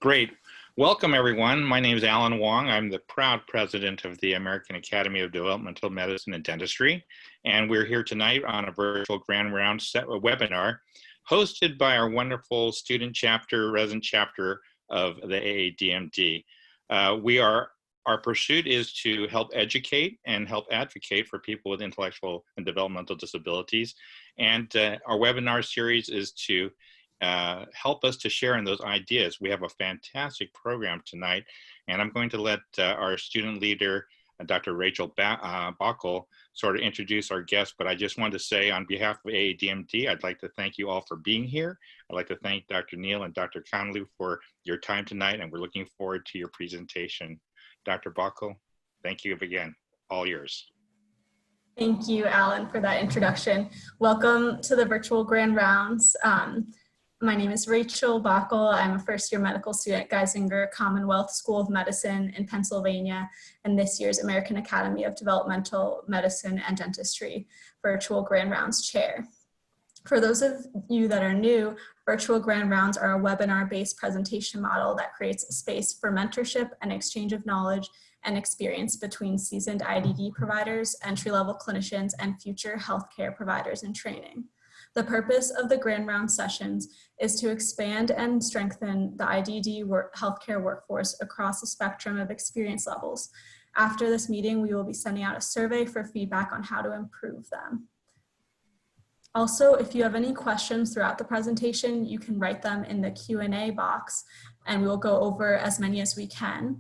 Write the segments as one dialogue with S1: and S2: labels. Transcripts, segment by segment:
S1: Great. Welcome, everyone. My name is Alan Wong. I'm the proud president of the American Academy of Developmental Medicine and Dentistry. And we're here tonight on a virtual Grand Round webinar hosted by our wonderful student chapter, resident chapter of the AADMD. Our pursuit is to help educate and help advocate for people with intellectual and developmental disabilities. And our webinar series is to help us to share in those ideas. We have a fantastic program tonight, and I'm going to let our student leader, Dr. Rachel Bockel, sort of introduce our guest, but I just wanted to say on behalf of AADMD, I'd like to thank you all for being here. I'd like to thank Dr. Niel and Dr. Khanlou for your time tonight, and we're looking forward to your presentation. Dr. Bockel, thank you again, all yours.
S2: Thank you, Alan, for that introduction. Welcome to the virtual Grand Rounds. My name is Rachel Bockel. I'm a first-year medical student at Geisinger Commonwealth School of Medicine in Pennsylvania, and this year's American Academy of Developmental Medicine and Dentistry Virtual Grand Rounds Chair. For those of you that are new, virtual Grand Rounds are a webinar-based presentation model that creates a space for mentorship and exchange of knowledge and experience between seasoned IDD providers, entry-level clinicians, and future healthcare providers in training. The purpose of the Grand Round sessions is to expand and strengthen the IDD healthcare workforce across the spectrum of experience levels. After this meeting, we will be sending out a survey for feedback on how to improve them. Also, if you have any questions throughout the presentation, you can write them in the Q&A box, and we will go over as many as we can.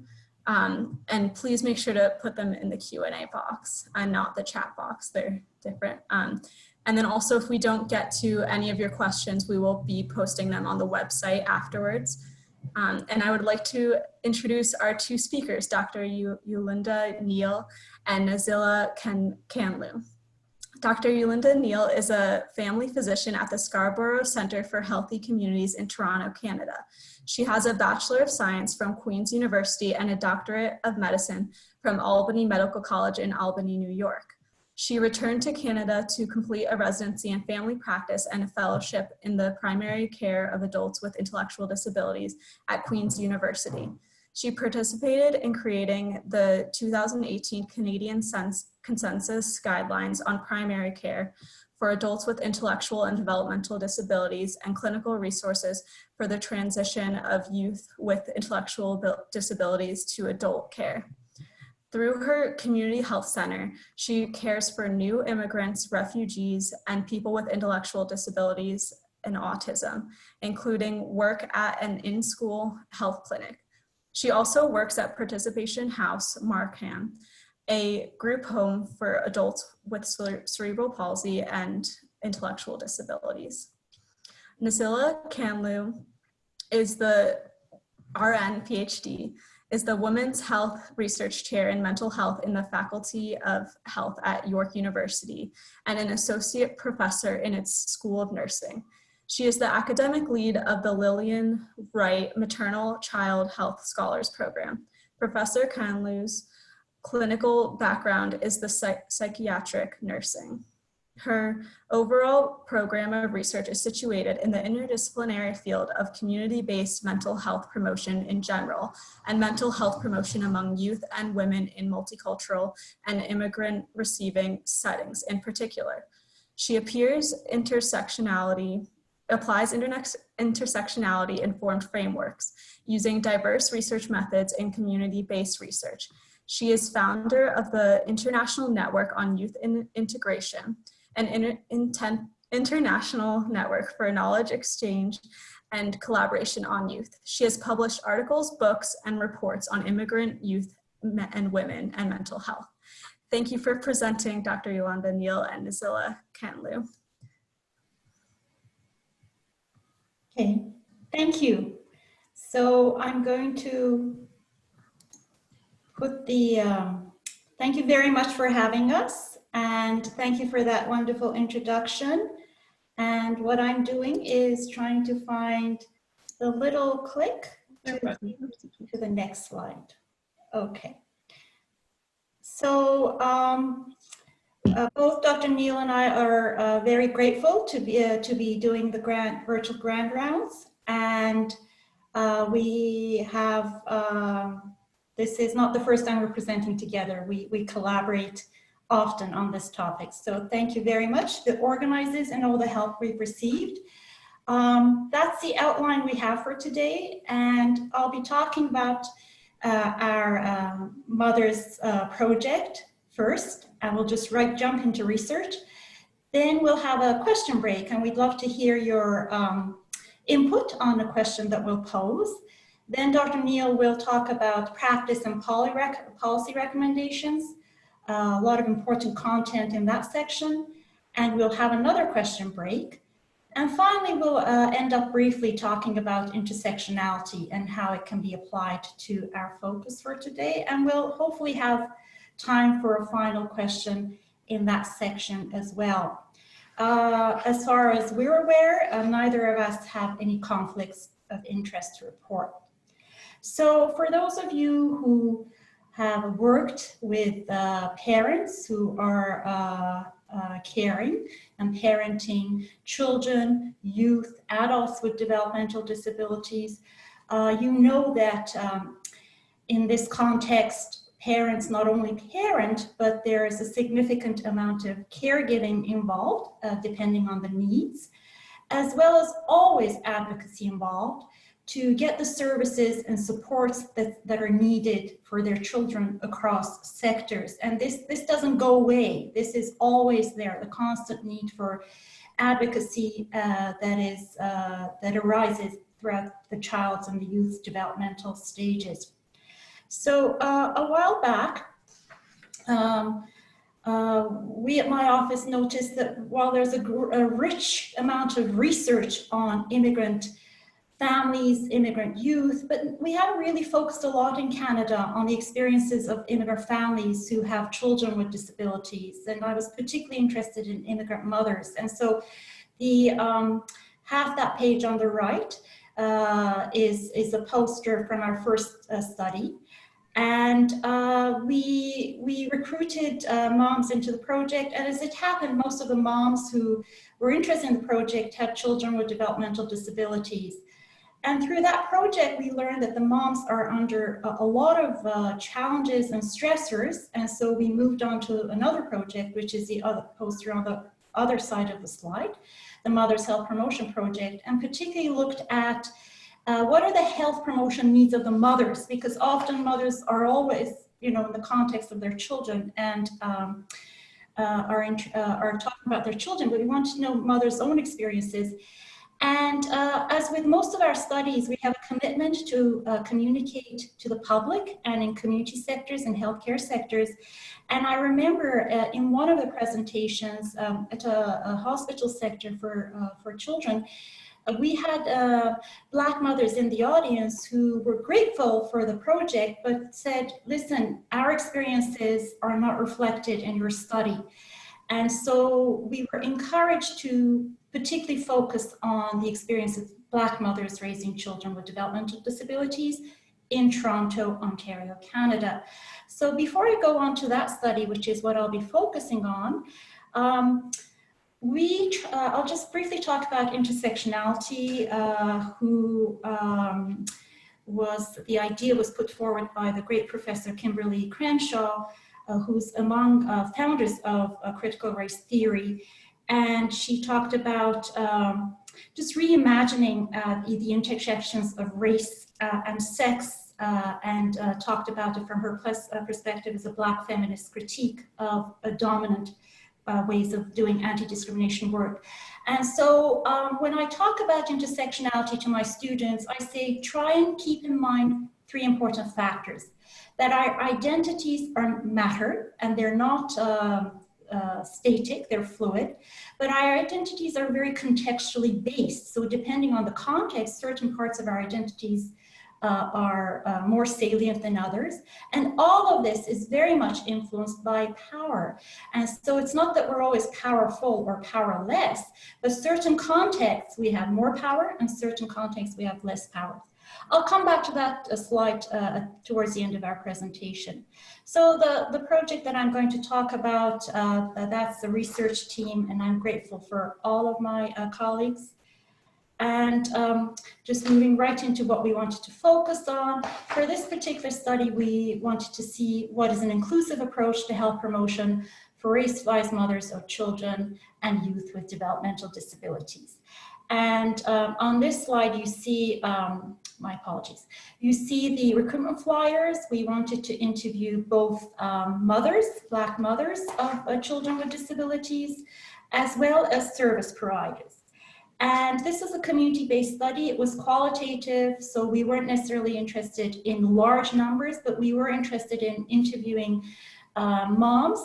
S2: And please make sure to put them in the Q&A box and not the chat box. They're different. And then also, if we don't get to any of your questions, we will be posting them on the website afterwards. And I would like to introduce our two speakers, Dr. Yolinda Niel and Nazila Khanlou. Dr. Yolinda Niel is a family physician at the Scarborough Center for Healthy Communities in Toronto, Canada. She has a Bachelor of Science from Queen's University and a Doctorate of Medicine from Albany Medical College in Albany, New York. She returned to Canada to complete a residency in family practice and a fellowship in the primary care of adults with intellectual disabilities at Queen's University. She participated in creating the 2018 Canadian Consensus Guidelines on Primary Care for adults with intellectual and developmental disabilities and clinical resources for the transition of youth with intellectual disabilities to adult care. Through her community health center, she cares for new immigrants, refugees, and people with intellectual disabilities and autism, including work at an in-school health clinic. She also works at Participation House Markham, a group home for adults with cerebral palsy and intellectual disabilities. Nazila Khanlou is the RN PhD, is the Women's Health Research Chair in Mental Health in the Faculty of Health at York University and an Associate Professor in its School of Nursing. She is the academic lead of the Lillian Wright Maternal Child Health Scholars Program. Professor Khanlou's clinical background is the psychiatric nursing. Her overall program of research is situated in the interdisciplinary field of community-based mental health promotion in general and mental health promotion among youth and women in multicultural and immigrant receiving settings in particular. She applies intersectionality informed frameworks using diverse research methods in community-based research. She is founder of the International Network on Youth Integration, an international network for knowledge exchange and collaboration on youth. She has published articles, books, and reports on immigrant youth and women and mental health. Thank you for presenting Dr. Yolinda Niel and Nazila Khanlou.
S3: Okay, thank you. So I'm going to put thank you very much for having us, and thank you for that wonderful introduction. And what I'm doing is trying to find the little click to the next slide. Okay. So both Dr. Niel and I are very grateful to be doing the virtual Grand Rounds, and We have, this is not the first time we're presenting together. We collaborate often on this topic. So thank you very much, the organizers, and all the help we've received. That's the outline we have for today, and I'll be talking about our Mothers project first, and we'll just jump into research. Then we'll have a question break, and we'd love to hear your input on the question that we'll pose. Then Dr. Niel will talk about practice and policy recommendations, a lot of important content in that section, and we'll have another question break. And finally, we'll end up briefly talking about intersectionality and how it can be applied to our focus for today. And we'll hopefully have time for a final question in that section as well. As far as we're aware, neither of us have any conflicts of interest to report. So for those of you who have worked with parents who are caring and parenting children, youth, adults with developmental disabilities, you know that in this context, parents not only parent, but there is a significant amount of caregiving involved, depending on the needs, as well as always advocacy involved to get the services and supports that are needed for their children across sectors. And this doesn't go away. This is always there, the constant need for advocacy that arises throughout the child's and the youth's developmental stages. So a while back, we at my office noticed that while there's a rich amount of research on immigrant families, immigrant youth, but we haven't really focused a lot in Canada on the experiences of immigrant families who have children with disabilities. And I was particularly interested in immigrant mothers. And so the half that page on the right is a poster from our first study. And we recruited moms into the project, and as it happened, most of the moms who were interested in the project had children with developmental disabilities. And through that project, we learned that the moms are under a lot of challenges and stressors, and so we moved on to another project, which is the other poster on the other side of the slide, the Mothers Health Promotion Project, and particularly looked at what are the health promotion needs of the mothers, because often mothers are always, in the context of their children and are talking about their children, but we want to know mothers' own experiences. And as with most of our studies, we have a commitment to communicate to the public and in community sectors and healthcare sectors. And I remember in one of the presentations at a hospital sector for children, we had Black mothers in the audience who were grateful for the project, but said, listen, our experiences are not reflected in your study. And so we were encouraged to particularly focus on the experience of Black mothers raising children with developmental disabilities in Toronto, Ontario, Canada. So before I go on to that study, which is what I'll be focusing on, I'll just briefly talk about intersectionality, the idea was put forward by the great Professor Kimberly Crenshaw, who's among founders of critical race theory. And she talked about just reimagining the intersections of race and sex, and talked about it from her perspective as a Black feminist critique of a dominant ways of doing anti-discrimination work. And so when I talk about intersectionality to my students, I say, try and keep in mind three important factors: that our identities matter, and they're not static, they're fluid, but our identities are very contextually based. So depending on the context, certain parts of our identities are more salient than others. And all of this is very much influenced by power. And so it's not that we're always powerful or powerless, but certain contexts we have more power, and certain contexts we have less power. I'll come back to that slide towards the end of our presentation. So the project that I'm going to talk about, that's the research team, and I'm grateful for all of my colleagues. And just moving right into what we wanted to focus on. For this particular study, we wanted to see what is an inclusive approach to health promotion for race-wise mothers of children and youth with developmental disabilities. And on this slide, you see, my apologies, you see the recruitment flyers. We wanted to interview both mothers, Black mothers of children with disabilities, as well as service providers. And this is a community-based study. It was qualitative, so we weren't necessarily interested in large numbers, but we were interested in interviewing moms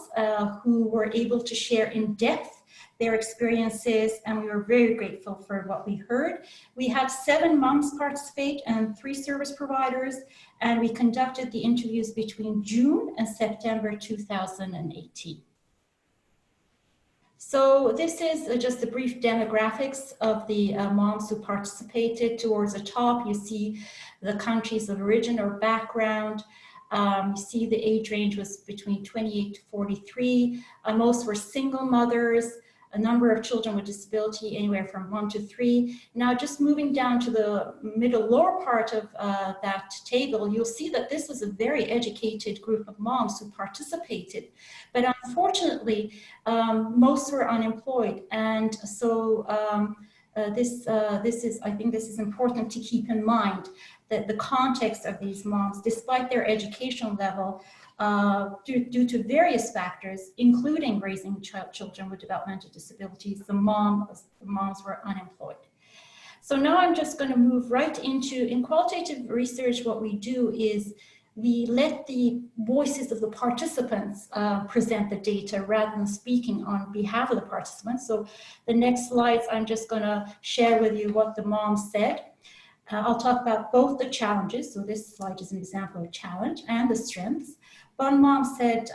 S3: who were able to share in depth their experiences, and we were very grateful for what we heard. We had 7 moms participate and 3 service providers, and we conducted the interviews between June and September 2018. So this is just a brief demographics of the moms who participated. Towards the top, you see the countries of origin or background. You see the age range was between 28 to 43. Most were single mothers, a number of children with disability anywhere from 1 to 3. Now just moving down to the middle lower part of that table, you'll see that this was a very educated group of moms who participated. But unfortunately, most were unemployed. And so I think this is important to keep in mind, that the context of these moms, despite their educational level, due to various factors, including raising children with developmental disabilities, the moms were unemployed. So now I'm just going to move right into, in qualitative research, what we do is we let the voices of the participants present the data rather than speaking on behalf of the participants. So the next slides, I'm just going to share with you what the moms said. I'll talk about both the challenges. So this slide is an example of challenge and the strengths. One mom said,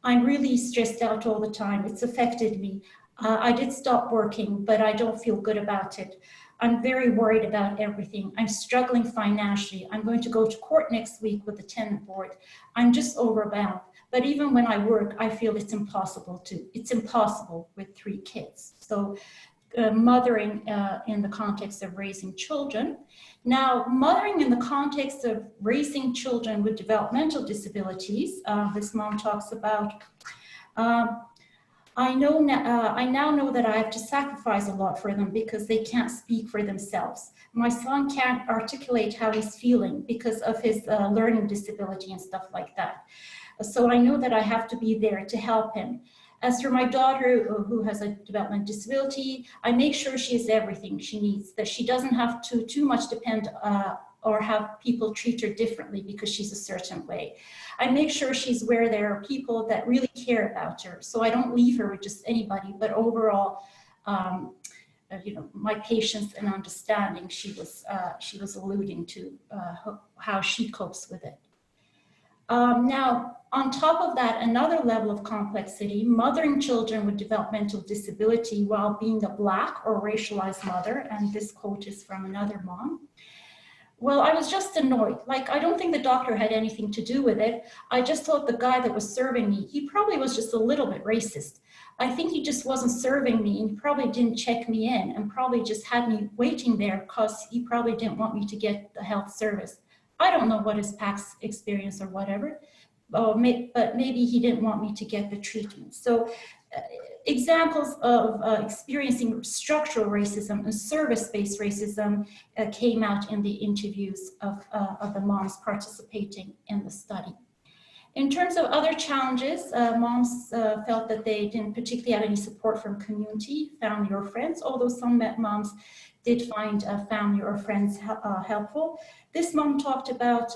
S3: I'm really stressed out all the time. It's affected me. I did stop working, but I don't feel good about it. I'm very worried about everything. I'm struggling financially. I'm going to go to court next week with the tenant board. I'm just overwhelmed. But even when I work, I feel it's impossible with 3 kids. So mothering in the context of raising children. Now, mothering in the context of raising children with developmental disabilities, this mom talks about, I now know that I have to sacrifice a lot for them because they can't speak for themselves. My son can't articulate how he's feeling because of his learning disability and stuff like that. So I know that I have to be there to help him. As for my daughter who has a developmental disability, I make sure she has everything she needs, that she doesn't have to too much depend or have people treat her differently because she's a certain way. I make sure she's where there are people that really care about her. So I don't leave her with just anybody, but overall, you know, my patience and understanding, she was alluding to how she copes with it. Now, on top of that, another level of complexity, mothering children with developmental disability while being a Black or racialized mother, and this quote is from another mom. Well, I was just annoyed. Like, I don't think the doctor had anything to do with it. I just thought the guy that was serving me, he probably was just a little bit racist. I think he just wasn't serving me and he probably didn't check me in and probably just had me waiting there because he probably didn't want me to get the health service. I don't know what his past experience or whatever, but maybe he didn't want me to get the treatment. So examples of experiencing structural racism and service-based racism came out in the interviews of the moms participating in the study. In terms of other challenges, moms felt that they didn't particularly have any support from community, family, or friends, although some moms did find family or friends helpful. This mom talked about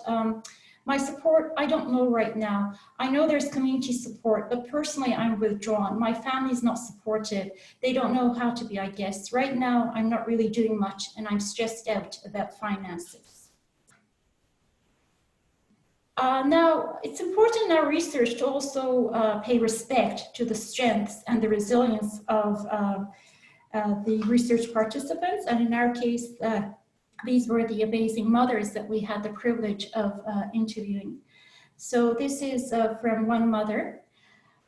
S3: my support, I don't know right now. I know there's community support, but personally I'm withdrawn. My family's not supportive. They don't know how to be, I guess. Right now, I'm not really doing much and I'm stressed out about finances. Now, it's important in our research to also pay respect to the strengths and the resilience of the research participants. And in our case, these were the amazing mothers that we had the privilege of interviewing. So this is from one mother.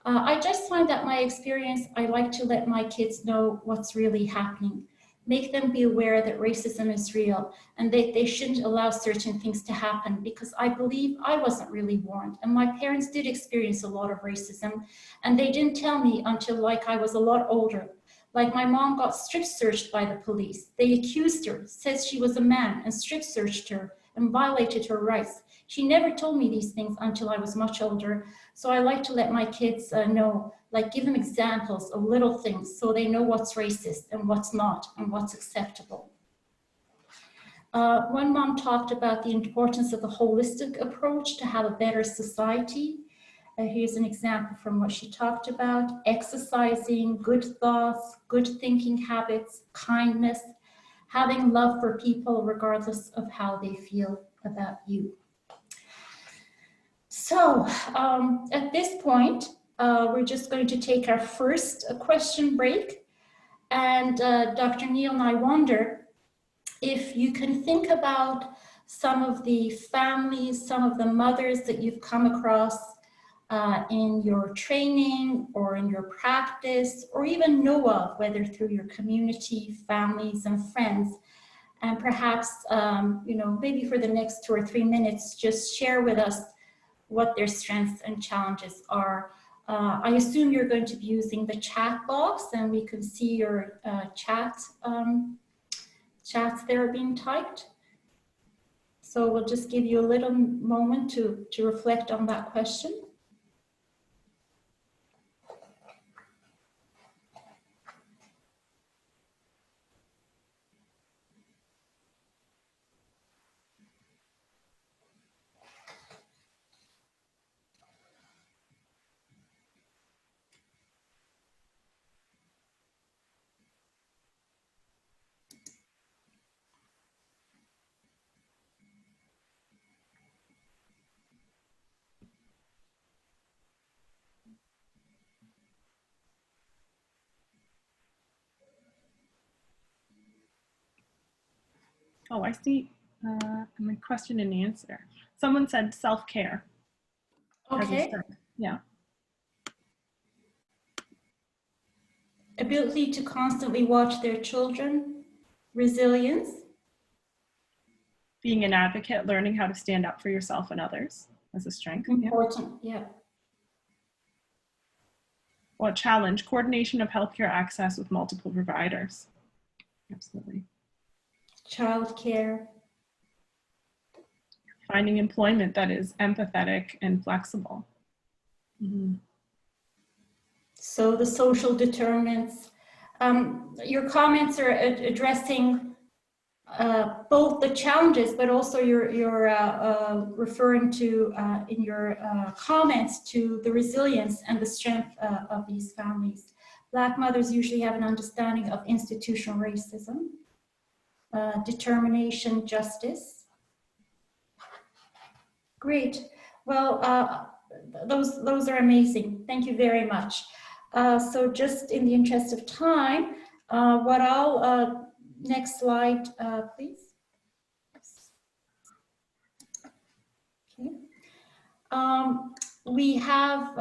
S3: I just find that my experience, I like to let my kids know what's really happening. make them be aware that racism is real and that they shouldn't allow certain things to happen, because I believe I wasn't really warned, and my parents did experience a lot of racism, and they didn't tell me until like I was a lot older. Like my mom got strip searched by the police. They accused her, said she was a man, and strip searched her and violated her rights. She never told me these things until I was much older. So I like to let my kids know, like give them examples of little things so they know what's racist and what's not and what's acceptable. One mom talked about the importance of a holistic approach to have a better society. Here's an example from what she talked about: exercising, good thoughts, good thinking habits, kindness, having love for people regardless of how they feel about you. So at this point, we're just going to take our first question break. And Dr. Niel and I wonder if you can think about some of the families, some of the mothers that you've come across in your training or in your practice, or even know of, whether through your community, families, and friends. And perhaps, you know, maybe for the next 2 or 3 minutes, just share with us what their strengths and challenges are. I assume you're going to be using the chat box, and we can see your chats there being typed. So we'll just give you a little moment to reflect on that question.
S4: Oh, I see my question and answer. Someone said self-care.
S3: Okay.
S4: Yeah.
S3: Ability to constantly watch their children. Resilience.
S4: Being an advocate, learning how to stand up for yourself and others as a strength.
S3: Important, yeah.
S4: Well, challenge, coordination of healthcare access with multiple providers. Absolutely.
S3: Childcare.
S4: Finding employment that is empathetic and flexible. Mm-hmm.
S3: So the social determinants. Your comments are addressing both the challenges, but also you're referring to in your comments to the resilience and the strength of these families. Black mothers usually have an understanding of institutional racism, determination, justice. Great. Well, those are amazing. Thank you very much. So just in the interest of time, what I'll, next slide, please. Okay. We have,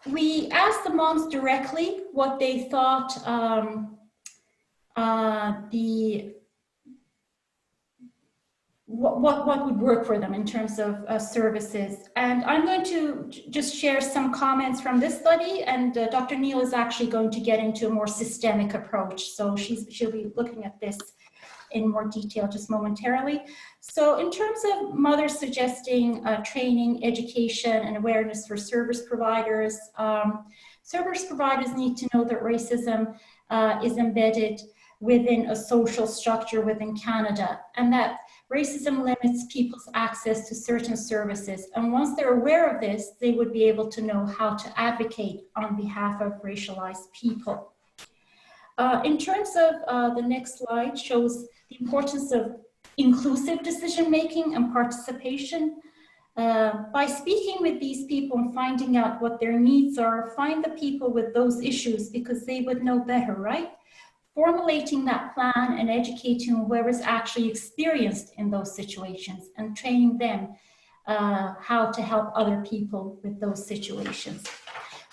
S3: we asked the moms directly what they thought what would work for them in terms of services. And I'm going to just share some comments from this study, and Dr. Niel is actually going to get into a more systemic approach. So she'll be looking at this in more detail just momentarily. So in terms of mothers suggesting training, education, and awareness for service providers need to know that racism is embedded within a social structure within Canada, and that racism limits people's access to certain services. And once they're aware of this, they would be able to know how to advocate on behalf of racialized people. In terms of the next slide shows the importance of inclusive decision-making and participation. By speaking with these people and finding out what their needs are, find the people with those issues because they would know better, right? Formulating that plan and educating whoever's actually experienced in those situations and training them how to help other people with those situations.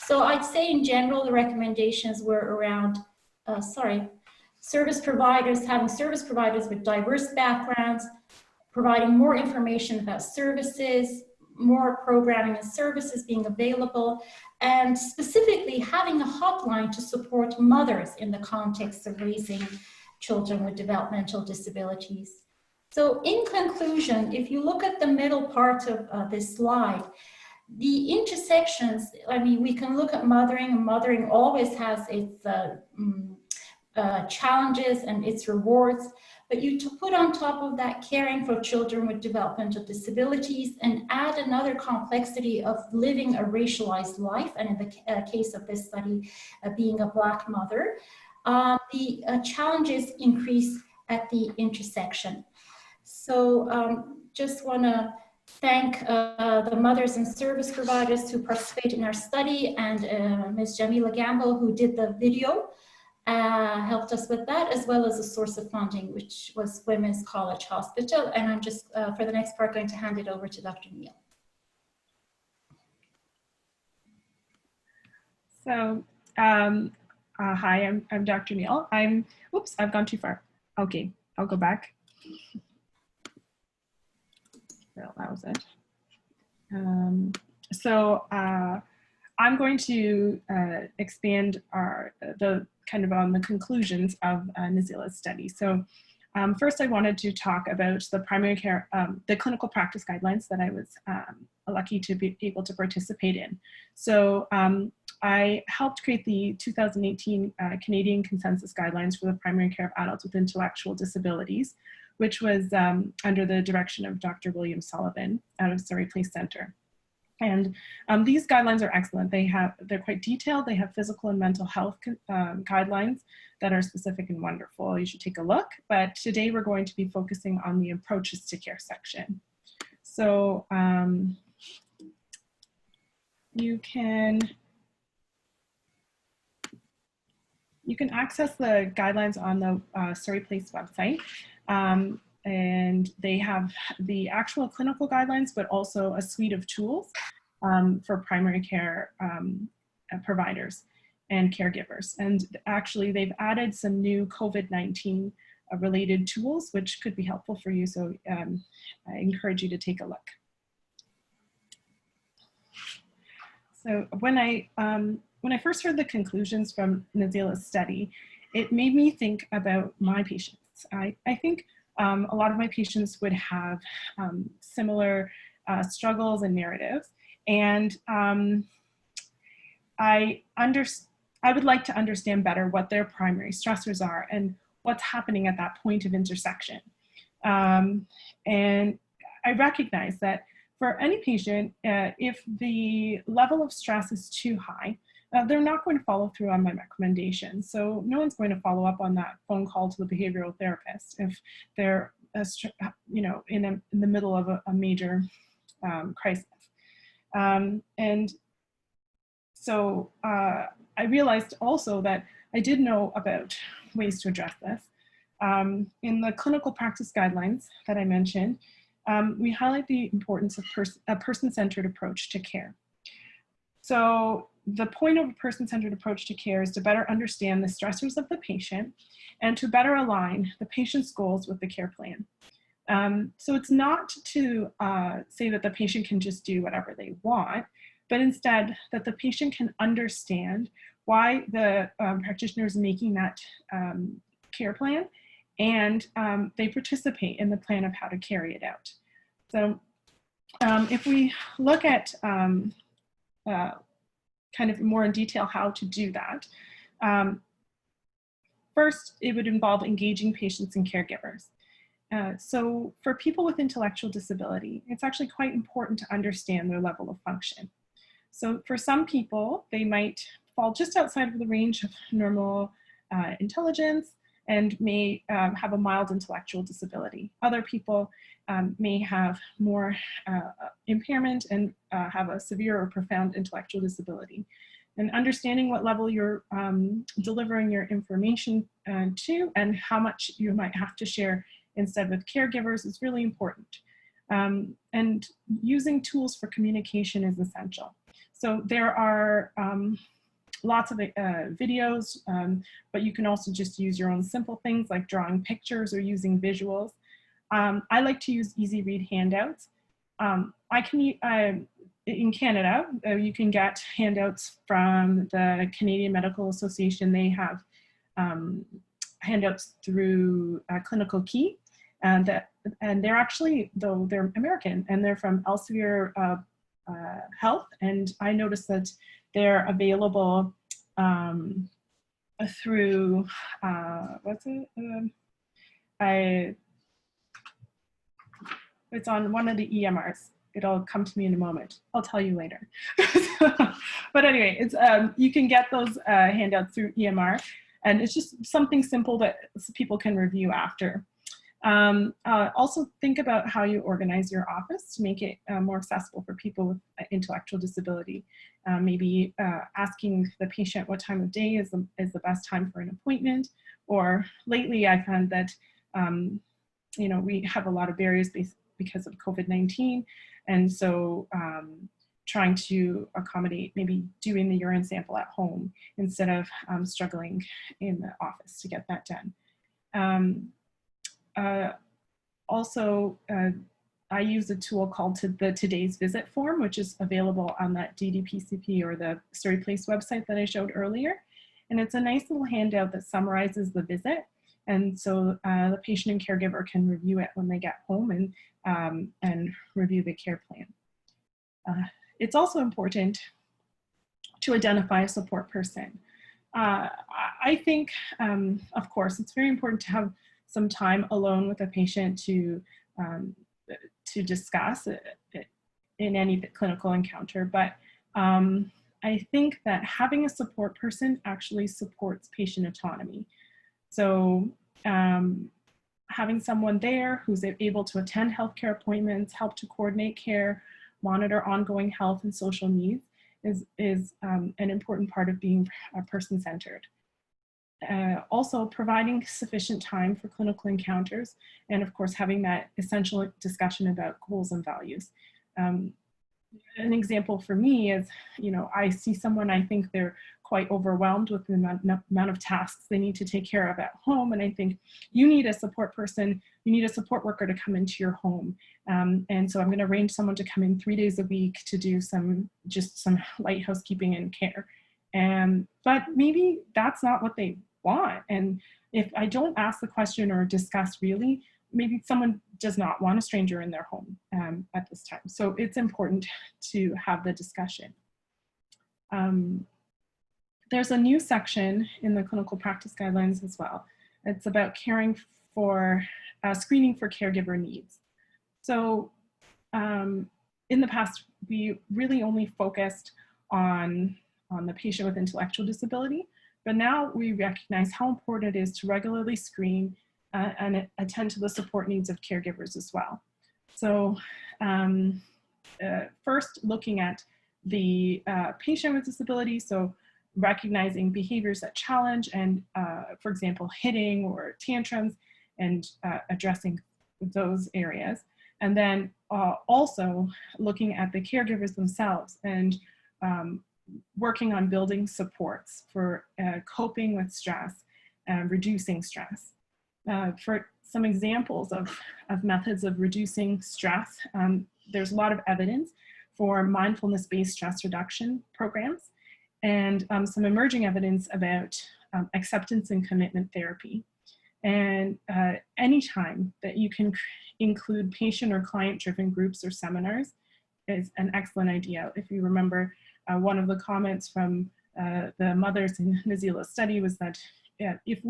S3: So I'd say in general, the recommendations were around, service providers, having service providers with diverse backgrounds, providing more information about services, more programming and services being available, and specifically having a hotline to support mothers in the context of raising children with developmental disabilities. So in conclusion, if you look at the middle part of this slide, the intersections, I mean, we can look at mothering, and mothering always has its challenges and its rewards, but you to put on top of that caring for children with developmental disabilities and add another complexity of living a racialized life, and in the case of this study, being a Black mother, the challenges increase at the intersection. So just want to thank the mothers and service providers who participate in our study, and Ms. Jamila Gamble, who did the video, helped us with that, as well as a source of funding, which was Women's College Hospital. And I'm just, for the next part, going to hand it over to Dr. Niel.
S4: So, hi, I'm Dr. Niel. Oops, I've gone too far. Okay, I'll go back. Well, that was it. I'm going to expand the on the conclusions of Nazila's study. So first I wanted to talk about the primary care, the clinical practice guidelines that I was lucky to be able to participate in. So I helped create the 2018 Canadian Consensus Guidelines for the Primary Care of Adults with Intellectual Disabilities, which was under the direction of Dr. William Sullivan out of Surrey Place Centre. And these guidelines are excellent. They're quite detailed. They have physical and mental health guidelines that are specific and wonderful. You should take a look. But today we're going to be focusing on the approaches to care section. So you can access the guidelines on the Surrey Place website. And they have the actual clinical guidelines, but also a suite of tools for primary care providers and caregivers. And actually, they've added some new COVID-19 related tools, which could be helpful for you. So I encourage you to take a look. So when I first heard the conclusions from Nazila's study, it made me think about my patients. I think a lot of my patients would have similar struggles and narratives, and I would like to understand better what their primary stressors are and what's happening at that point of intersection. And I recognize that for any patient, if the level of stress is too high, they're not going to follow through on my recommendations. So no one's going to follow up on that phone call to the behavioral therapist if they're, in the middle of a major crisis. And so I realized also that I did know about ways to address this. In the clinical practice guidelines that I mentioned, we highlight the importance of a person-centered approach to care. So the point of a person-centered approach to care is to better understand the stressors of the patient and to better align the patient's goals with the care plan. So it's not to say that the patient can just do whatever they want, but instead that the patient can understand why the practitioner is making that care plan, and they participate in the plan of how to carry it out. So if we look at kind of more in detail how to do that. First, it would involve engaging patients and caregivers. So for people with intellectual disability, it's actually quite important to understand their level of function. So for some people, they might fall just outside of the range of normal intelligence and may have a mild intellectual disability. Other people may have more impairment and have a severe or profound intellectual disability. And understanding what level you're delivering your information to and how much you might have to share instead with caregivers is really important. And using tools for communication is essential. So there are lots of videos, but you can also just use your own simple things like drawing pictures or using visuals. I like to use easy read handouts. In Canada, you can get handouts from the Canadian Medical Association. They have handouts through Clinical Key, and they're actually, though they're American, and they're from Elsevier Health, and I noticed that they're available through, it's on one of the EMRs. It'll come to me in a moment. I'll tell you later. But anyway, it's you can get those handouts through EMR, and it's just something simple that people can review after. Also think about how you organize your office to make it more accessible for people with intellectual disability. Maybe asking the patient what time of day is the best time for an appointment. Or lately I found that you know, we have a lot of barriers because of COVID-19. And so trying to accommodate maybe doing the urine sample at home instead of struggling in the office to get that done. I use a tool called the Today's Visit form, which is available on that DDPCP or the Surrey Place website that I showed earlier. And it's a nice little handout that summarizes the visit. And so the patient and caregiver can review it when they get home and review the care plan. It's also important to identify a support person. I think, of course, it's very important to have some time alone with a patient to discuss it in any clinical encounter. But I think that having a support person actually supports patient autonomy. So having someone there who's able to attend healthcare appointments, help to coordinate care, monitor ongoing health and social needs is an important part of being person-centered. Also providing sufficient time for clinical encounters, and of course having that essential discussion about goals and values. An example for me is, you know, I see someone, I think they're quite overwhelmed with the amount of tasks they need to take care of at home, and I think you need a support person, you need a support worker to come into your home. And so I'm going to arrange someone to come in 3 days a week to do just some light housekeeping and care. But maybe that's not what they want. And if I don't ask the question or discuss really, maybe someone does not want a stranger in their home at this time. So it's important to have the discussion. There's a new section in the clinical practice guidelines as well. It's about caring for, screening for caregiver needs. So in the past, we really only focused on the patient with intellectual disability, but now we recognize how important it is to regularly screen and attend to the support needs of caregivers as well. So first, looking at the patient with disability, so recognizing behaviors that challenge and, for example, hitting or tantrums, and addressing those areas. And then also looking at the caregivers themselves and working on building supports for coping with stress and reducing stress. For some examples of methods of reducing stress, there's a lot of evidence for mindfulness-based stress reduction programs, and some emerging evidence about acceptance and commitment therapy. And anytime that you can include patient or client-driven groups or seminars is an excellent idea. If you remember, one of the comments from the mothers in Nazila's study was that if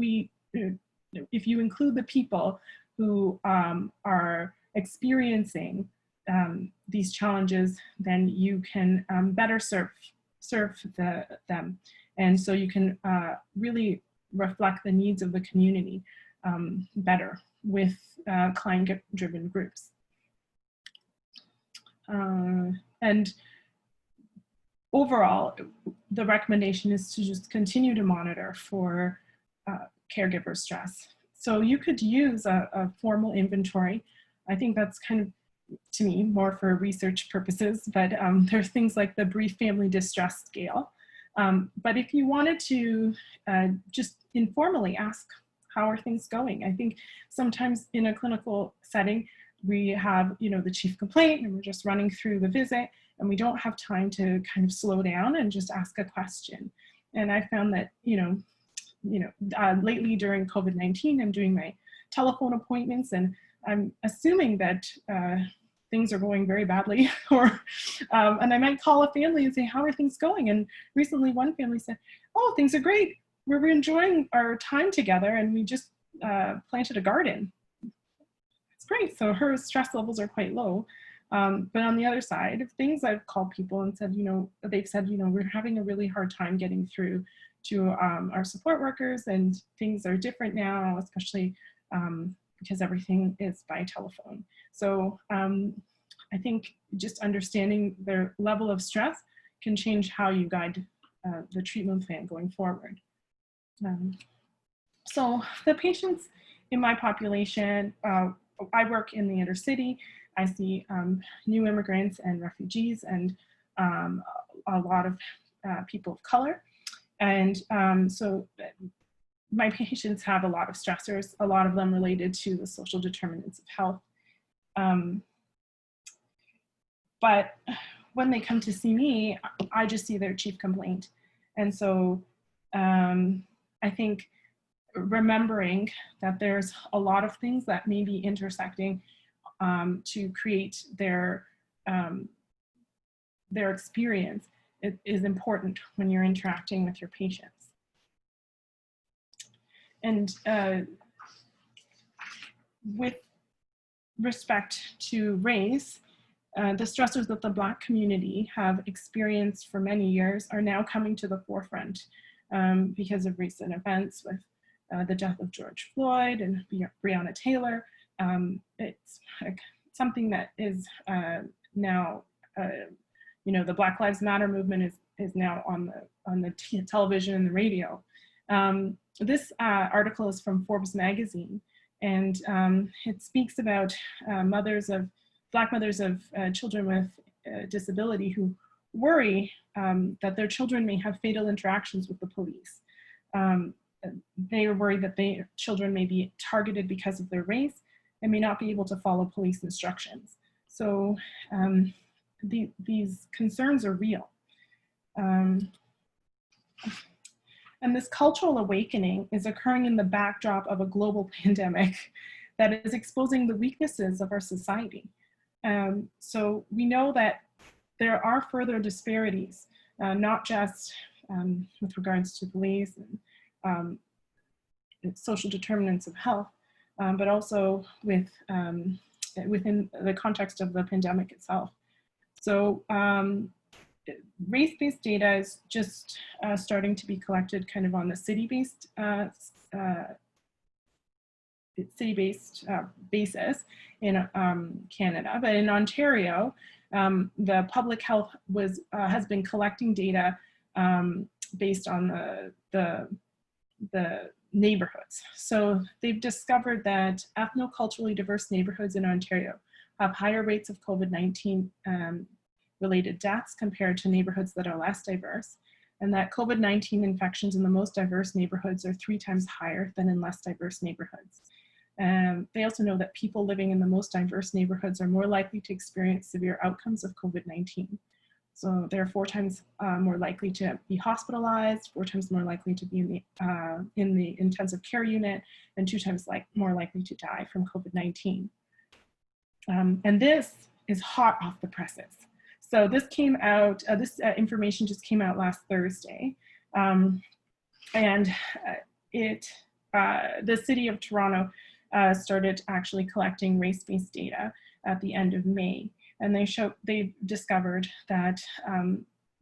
S4: you include the people who are experiencing these challenges, then you can better serve them. And so you can really reflect the needs of the community better with client-driven groups. And overall, the recommendation is to just continue to monitor for caregiver stress. So you could use a formal inventory. I think that's kind of to me, more for research purposes, but there's things like the brief family distress scale. But if you wanted to just informally ask, how are things going? I think sometimes in a clinical setting, we have, the chief complaint and we're just running through the visit and we don't have time to kind of slow down and just ask a question. And I found that, lately during COVID-19, I'm doing my telephone appointments and I'm assuming that things are going very badly, and I might call a family and say, how are things going? And recently one family said, oh, things are great. We're enjoying our time together and we just planted a garden. It's great. So her stress levels are quite low. But on the other side of things, I've called people and said, they've said, we're having a really hard time getting through to our support workers and things are different now, especially because everything is by telephone. So I think just understanding their level of stress can change how you guide the treatment plan going forward. So the patients in my population, I work in the intercity. I see new immigrants and refugees and a lot of people of color. And so my patients have a lot of stressors, a lot of them related to the social determinants of health. But when they come to see me, I just see their chief complaint. And so I think remembering that there's a lot of things that may be intersecting to create their experience is important when you're interacting with your patients. And with respect to race, the stressors that the Black community have experienced for many years are now coming to the forefront because of recent events with the death of George Floyd and Breonna Taylor. It's something that is now, the Black Lives Matter movement is now on the television and the radio. This article is from Forbes magazine, and it speaks about Black mothers of children with disability who worry that their children may have fatal interactions with the police. They are worried that their children may be targeted because of their race and may not be able to follow police instructions. So these concerns are real. And this cultural awakening is occurring in the backdrop of a global pandemic that is exposing the weaknesses of our society. So we know that there are further disparities, not just with regards to police and social determinants of health, but also with within the context of the pandemic itself. So race-based data is just starting to be collected kind of on the city-based basis in Canada, but in Ontario, the public health has been collecting data based on the neighborhoods. So they've discovered that ethnoculturally diverse neighborhoods in Ontario have higher rates of COVID-19 related deaths compared to neighborhoods that are less diverse, and that COVID-19 infections in the most diverse neighborhoods are 3 times higher than in less diverse neighborhoods. They also know that people living in the most diverse neighborhoods are more likely to experience severe outcomes of COVID-19. So they're 4 times more likely to be hospitalized, 4 times more likely to be in the intensive care unit, and 2 times more likely to die from COVID-19. And this is hot off the presses. So this came out, this information just came out last Thursday. And the city of Toronto started actually collecting race-based data at the end of May. And they discovered that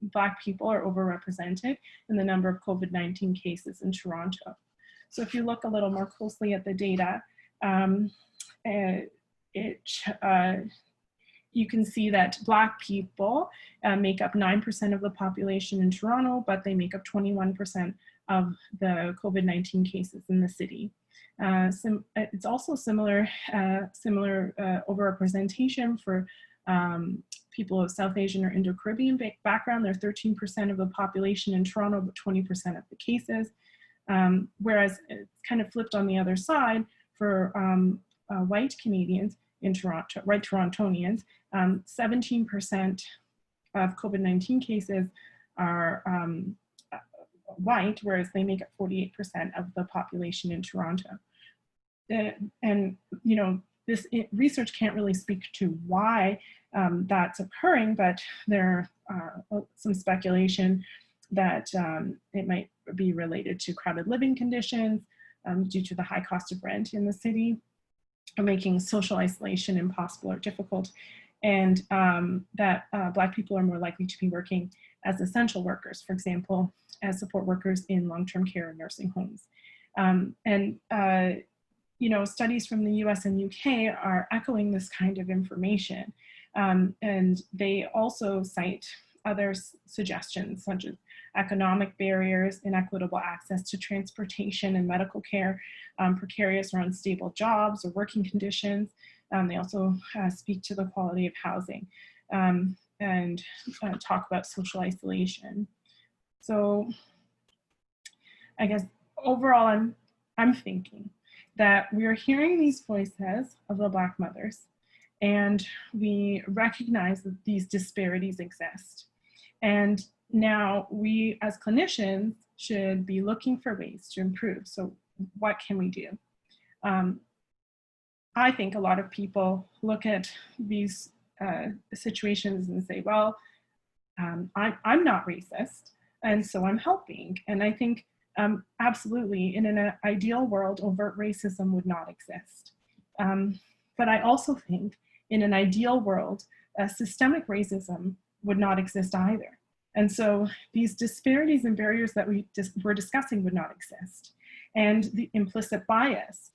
S4: Black people are overrepresented in the number of COVID-19 cases in Toronto. So if you look a little more closely at the data, you can see that Black people make up 9% of the population in Toronto, but they make up 21% of the COVID-19 cases in the city. It's also similar overrepresentation for people of South Asian or Indo-Caribbean background. They're 13% of the population in Toronto, but 20% of the cases. Whereas it's kind of flipped on the other side for white Canadians in Toronto, white Torontonians. 17% of COVID-19 cases are white, whereas they make up 48% of the population in Toronto. And you know, this research can't really speak to why that's occurring, but there are some speculation that it might be related to crowded living conditions due to the high cost of rent in the city, making social isolation impossible or difficult, and that Black people are more likely to be working as essential workers, for example, as support workers in long-term care and nursing homes. You know, studies from the US and UK are echoing this kind of information. And they also cite other suggestions, such as economic barriers, inequitable access to transportation and medical care, precarious or unstable jobs or working conditions. They also speak to the quality of housing and talk about social isolation. So I guess overall, I'm thinking that we're hearing these voices of the Black mothers, and we recognize that these disparities exist. And now we as clinicians should be looking for ways to improve. So what can we do? I think a lot of people look at these situations and say, well, I'm not racist, and so I'm helping. And I think absolutely, in an ideal world, overt racism would not exist. But I also think in an ideal world, systemic racism would not exist either. And so these disparities and barriers that we're discussing would not exist. And the implicit bias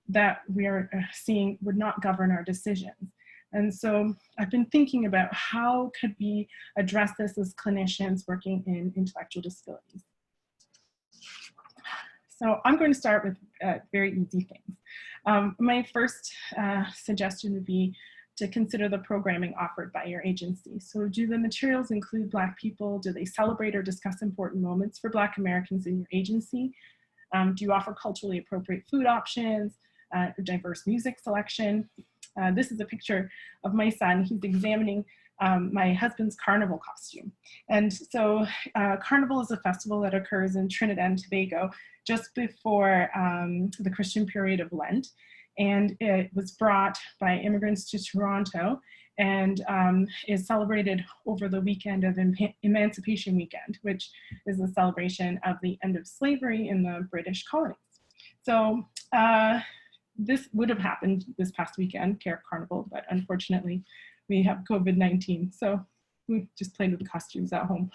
S4: that we are seeing would not govern our decisions. And so I've been thinking about how could we address this as clinicians working in intellectual disabilities. So I'm going to start with very easy things. My first suggestion would be to consider the programming offered by your agency. So do the materials include Black people? Do they celebrate or discuss important moments for Black Americans in your agency? Do you offer culturally appropriate food options, diverse music selection? This is a picture of my son. He's examining my husband's carnival costume. And so Carnival is a festival that occurs in Trinidad and Tobago just before the Christian period of Lent. And it was brought by immigrants to Toronto and is celebrated over the weekend of Emancipation Weekend, which is a celebration of the end of slavery in the British colonies. So this would have happened this past weekend, Carnival, but unfortunately we have COVID-19, so we just played with the costumes at home.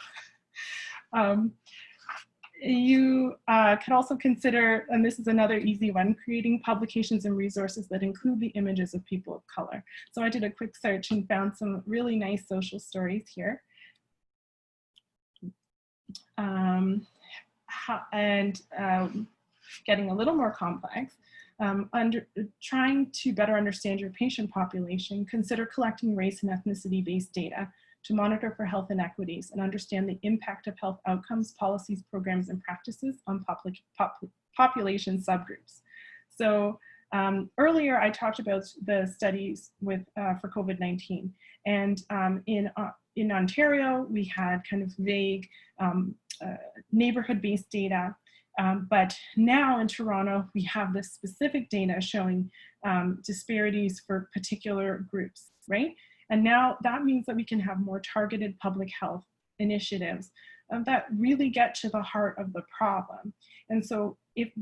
S4: You could also consider, and this is another easy one, creating publications and resources that include the images of people of color. So I did a quick search and found some really nice social stories here. Getting a little more complex, trying to better understand your patient population, consider collecting race and ethnicity-based data to monitor for health inequities and understand the impact of health outcomes, policies, programs, and practices on population subgroups. So earlier I talked about the studies for COVID-19, and in Ontario we had kind of vague neighborhood-based data, but now in Toronto we have this specific data showing disparities for particular groups, right? And now that means that we can have more targeted public health initiatives that really get to the heart of the problem. And so if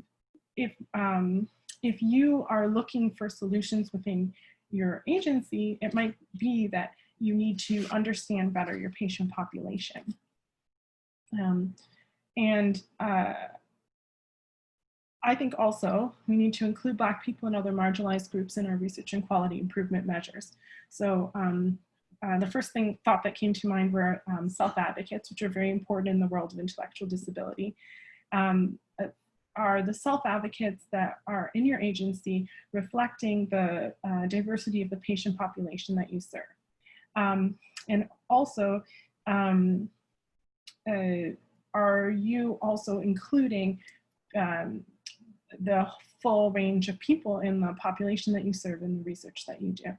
S4: you are looking for solutions within your agency, it might be that you need to understand better your patient population. I think also we need to include Black people and other marginalized groups in our research and quality improvement measures. So the first thought that came to mind were self-advocates, which are very important in the world of intellectual disability. are the self-advocates that are in your agency reflecting the diversity of the patient population that you serve? And also, are you also including the full range of people in the population that you serve in the research that you do?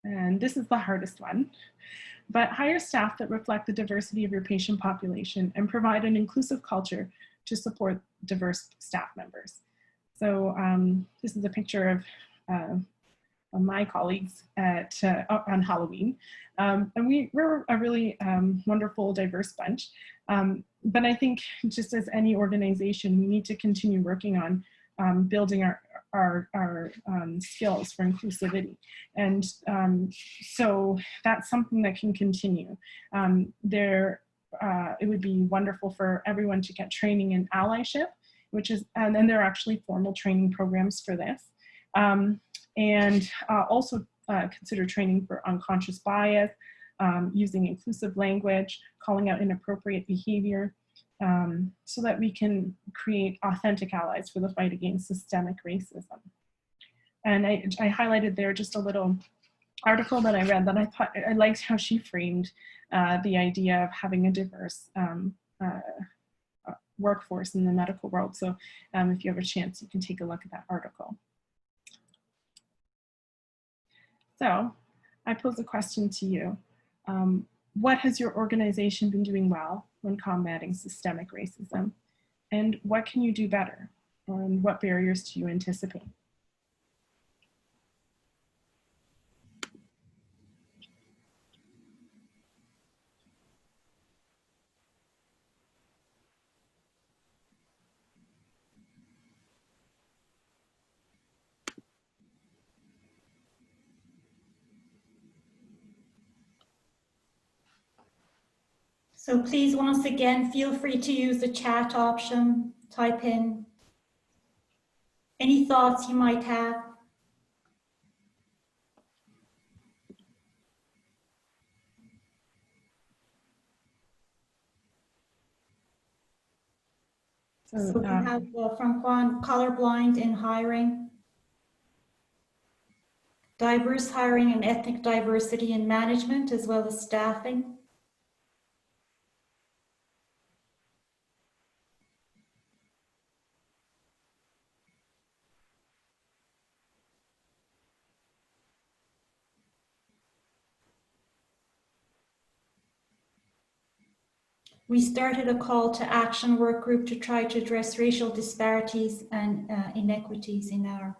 S4: And this is the hardest one. But hire staff that reflect the diversity of your patient population and provide an inclusive culture to support diverse staff members. So this is a picture of my colleagues at on Halloween. And we're a really wonderful, diverse bunch. But I think just as any organization, we need to continue working on building our skills for inclusivity. And so that's something that can continue. It would be wonderful for everyone to get training in allyship, which is, and then there are actually formal training programs for this. And also consider training for unconscious bias, using inclusive language, calling out inappropriate behavior, so that we can create authentic allies for the fight against systemic racism. And I highlighted there just a little article that I read that I thought I liked how she framed the idea of having a diverse workforce in the medical world. So if you have a chance, you can take a look at that article. So I pose a question to you. What has your organization been doing well when combating systemic racism? And what can you do better? And what barriers do you anticipate?
S3: So please, once again, feel free to use the chat option, type in any thoughts you might have. So we have from Juan, colorblind in hiring, diverse hiring and ethnic diversity in management, as well as staffing. We started a call to action work group to try to address racial disparities and inequities in our,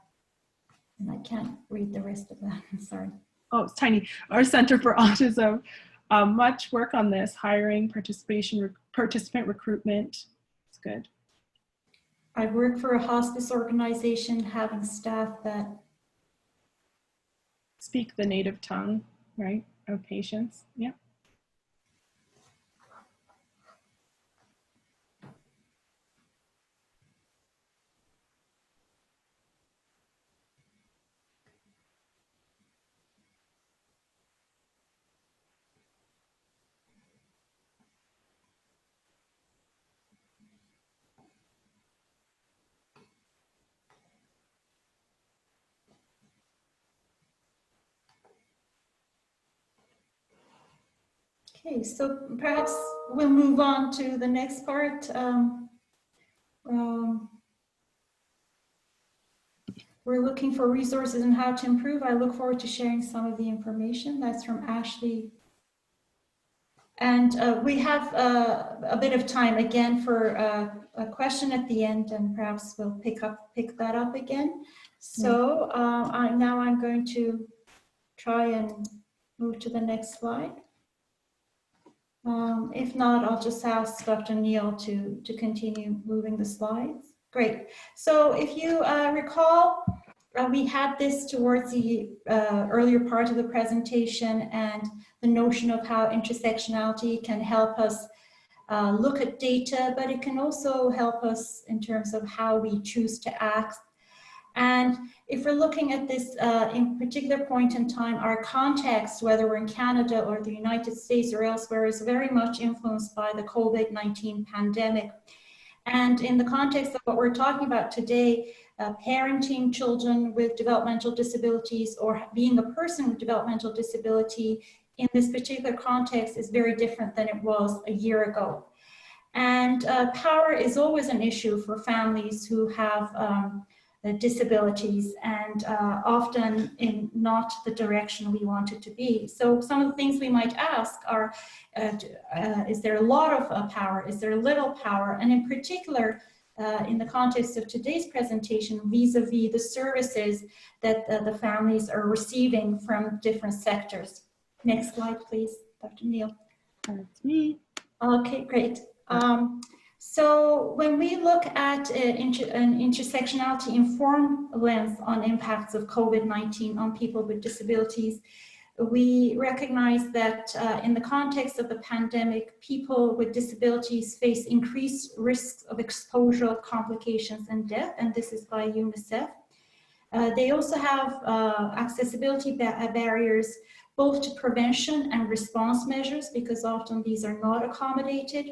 S3: and I can't read the rest of that, I'm sorry.
S4: Oh, it's tiny. Our Center for Autism, much work on this, hiring, participant recruitment, it's good.
S3: I work for a hospice organization having staff that
S4: speak the native tongue, right, of patients, yeah.
S3: Okay, so perhaps we'll move on to the next part. We're looking for resources and how to improve. I look forward to sharing some of the information. That's from Ashley. And we have a bit of time again for a question at the end, and perhaps we'll pick that up again. So now I'm going to try and move to the next slide. If not, I'll just ask Dr. Niel to continue moving the slides. Great. So if you recall, we had this towards the earlier part of the presentation, and the notion of how intersectionality can help us look at data, but it can also help us in terms of how we choose to act. And if we're looking at this in particular point in time, our context, whether we're in Canada or the United States or elsewhere, is very much influenced by the COVID-19 pandemic. And in the context of what we're talking about today, parenting children with developmental disabilities or being a person with developmental disability in this particular context is very different than it was a year ago. And power is always an issue for families who have disabilities, and often in not the direction we want it to be. So some of the things we might ask are, is there a lot of power? Is there little power? And in particular, in the context of today's presentation, vis-a-vis the services that the families are receiving from different sectors. Next slide, please, Dr. Niel.
S4: That's me.
S3: Okay, great. So when we look at an intersectionality informed lens on impacts of COVID-19 on people with disabilities, we recognize that in the context of the pandemic, people with disabilities face increased risks of exposure, complications, and death, and this is by UNICEF. They also have accessibility barriers, both to prevention and response measures, because often these are not accommodated.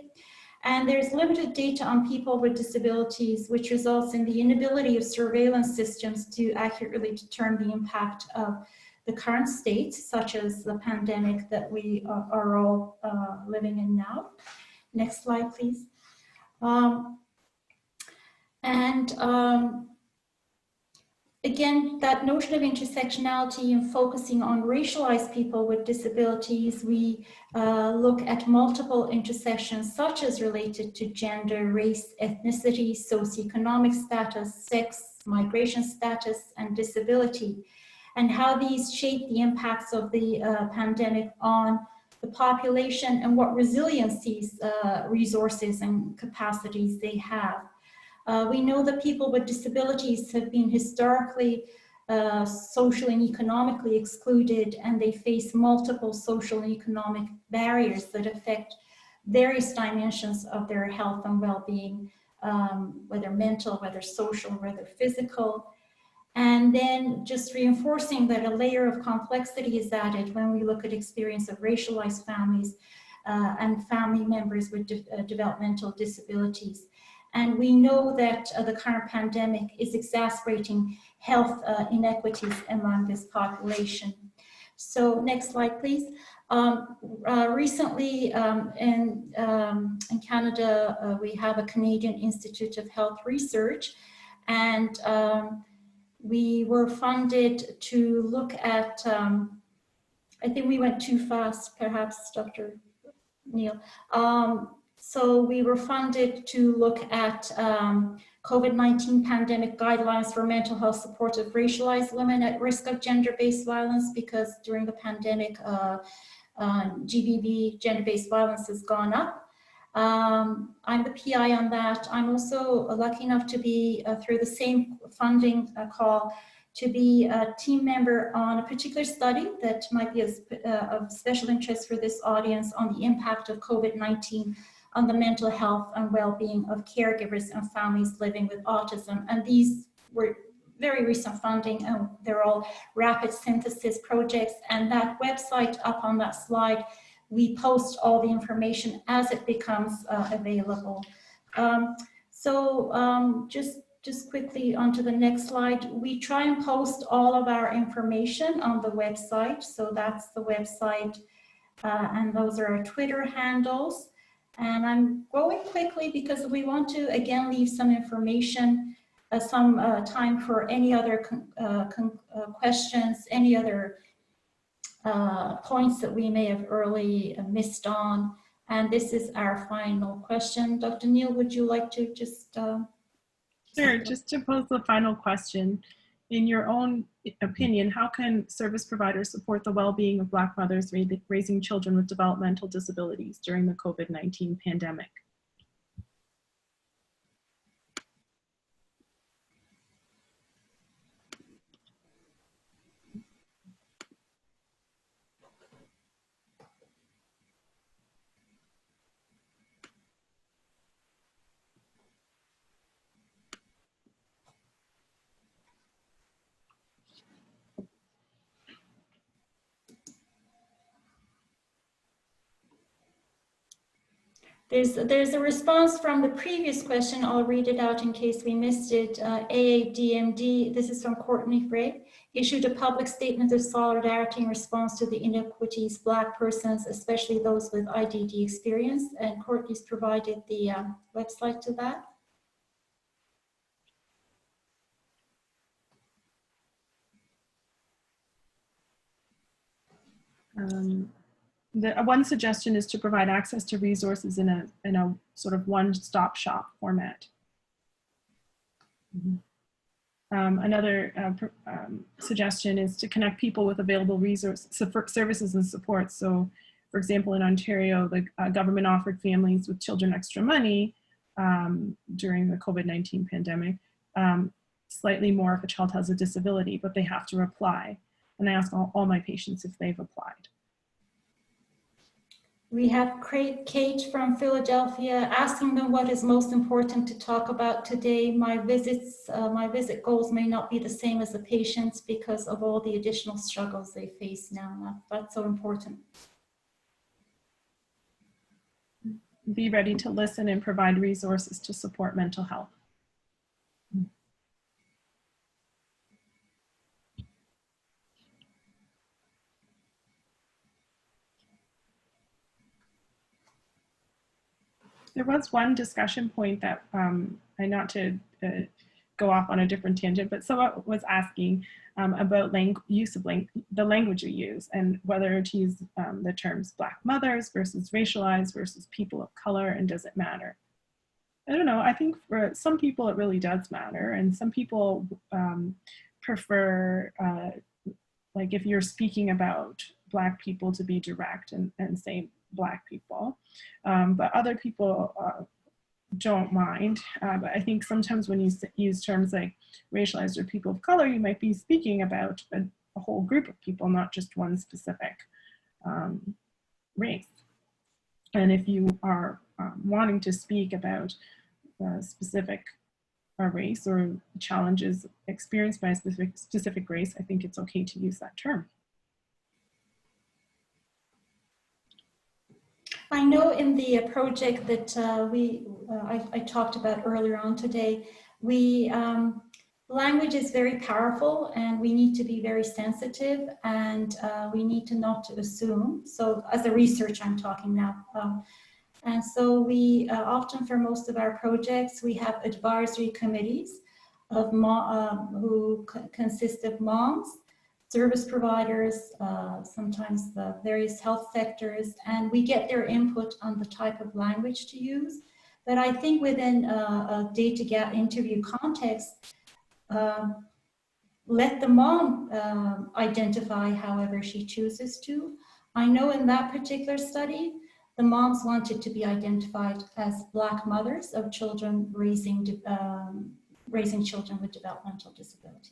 S3: And there's limited data on people with disabilities, which results in the inability of surveillance systems to accurately determine the impact of the current state, such as the pandemic that we are all living in now. Next slide, please. Again, that notion of intersectionality and focusing on racialized people with disabilities, we look at multiple intersections such as related to gender, race, ethnicity, socioeconomic status, sex, migration status, and disability, and how these shape the impacts of the pandemic on the population and what resiliencies, resources, and capacities they have. We know that people with disabilities have been historically socially and economically excluded, and they face multiple social and economic barriers that affect various dimensions of their health and well-being, whether mental, whether social, whether physical. And then just reinforcing that a layer of complexity is added when we look at experience of racialized families and family members with developmental disabilities. And we know that the current pandemic is exacerbating health inequities among this population. So next slide, please. Recently in Canada, we have a Canadian Institute of Health Research, and we were funded to look at, I think we went too fast, perhaps, Dr. Niel. So we were funded to look at COVID-19 pandemic guidelines for mental health support of racialized women at risk of gender-based violence, because during the pandemic, GBV, gender-based violence, has gone up. I'm the PI on that. I'm also lucky enough to be, through the same funding call, to be a team member on a particular study that might be of special interest for this audience on the impact of COVID-19 on the mental health and well-being of caregivers and families living with autism. And these were very recent funding, and they're all rapid synthesis projects. And that website up on that slide, we post all the information as it becomes available. Just quickly onto the next slide, we try and post all of our information on the website. So that's the website, and those are our Twitter handles. And I'm going quickly because we want to, again, leave some information, some time for any other questions, any other points that we may have early missed on. And this is our final question. Dr. Niel, would you like to just...
S4: Sure, just to pose the final question. In your own opinion, how can service providers support the well-being of Black mothers raising children with developmental disabilities during the COVID-19 pandemic?
S3: There's a response from the previous question. I'll read it out in case we missed it. AADMD, this is from Courtney Frey, issued a public statement of solidarity in response to the inequities Black persons, especially those with IDD experience. And Courtney's provided the website to that.
S4: One suggestion is to provide access to resources in a sort of one-stop shop format. Another suggestion is to connect people with available services and support. So, for example, in Ontario, the government offered families with children extra money during the COVID-19 pandemic, slightly more if a child has a disability, but they have to apply. And I ask all my patients if they've applied.
S3: We have Kate from Philadelphia asking them what is most important to talk about today. My visit goals may not be the same as the patients because of all the additional struggles they face now. That's so important.
S4: Be ready to listen and provide resources to support mental health. There was one discussion point that, not to go off on a different tangent, but someone was asking about use of the language you use and whether to use the terms Black mothers versus racialized versus people of color, and does it matter? I don't know. I think for some people it really does matter, and some people prefer, like if you're speaking about Black people, to be direct and say Black people, but other people don't mind. But I think sometimes when you use terms like racialized or people of color, you might be speaking about a whole group of people, not just one specific race. And if you are wanting to speak about a specific race or challenges experienced by a specific race, I think it's okay to use that term.
S3: I know in the project that I talked about earlier on today, language is very powerful and we need to be very sensitive, and we need to not to assume. So as a researcher, I'm talking now. And so we often, for most of our projects, we have advisory committees of who consist of moms, service providers, sometimes the various health sectors, and we get their input on the type of language to use. But I think within a data interview context, let the mom identify however she chooses to. I know in that particular study, the moms wanted to be identified as Black mothers of children raising children with developmental disabilities.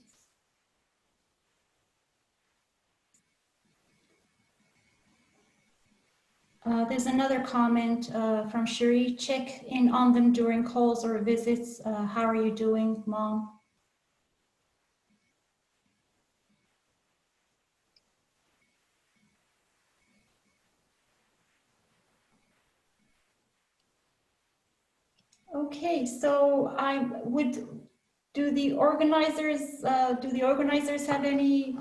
S3: There's another comment from Cherie. Check in on them during calls or visits. How are you doing, Mom? Okay, so do the organizers have any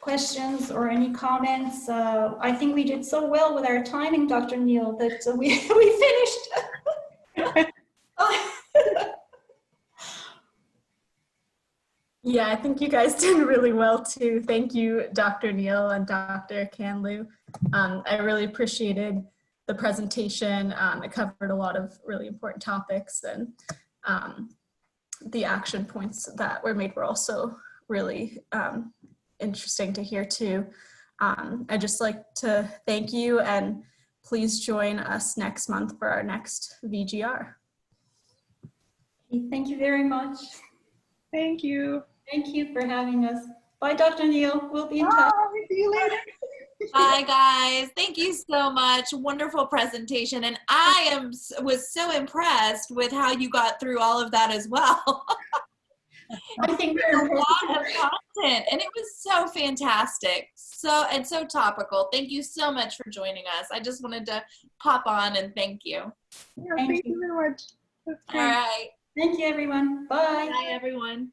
S3: questions or any comments? I think we did so well with our timing, Dr. Niel, that we finished.
S2: Yeah, I think you guys did really well too. Thank you, Dr. Niel and Dr. Khanlou. I really appreciated the presentation. It covered a lot of really important topics, and the action points that were made were also really interesting to hear too. I'd just like to thank you, and please join us next month for our next VGR.
S3: Thank you very much.
S4: Thank you.
S3: Thank you for having us. Bye, Dr. Niel. We'll be in touch.
S4: See you later.
S5: Hi guys, thank you so much. Wonderful presentation, and I was so impressed with how you got through all of that as well.
S3: I think
S5: a lot of content, and it was so fantastic, so topical. Thank you so much for joining us. I just wanted to pop on and thank you.
S4: Thank you very much.
S5: All right.
S3: Thank you, everyone. Bye.
S5: Bye, everyone.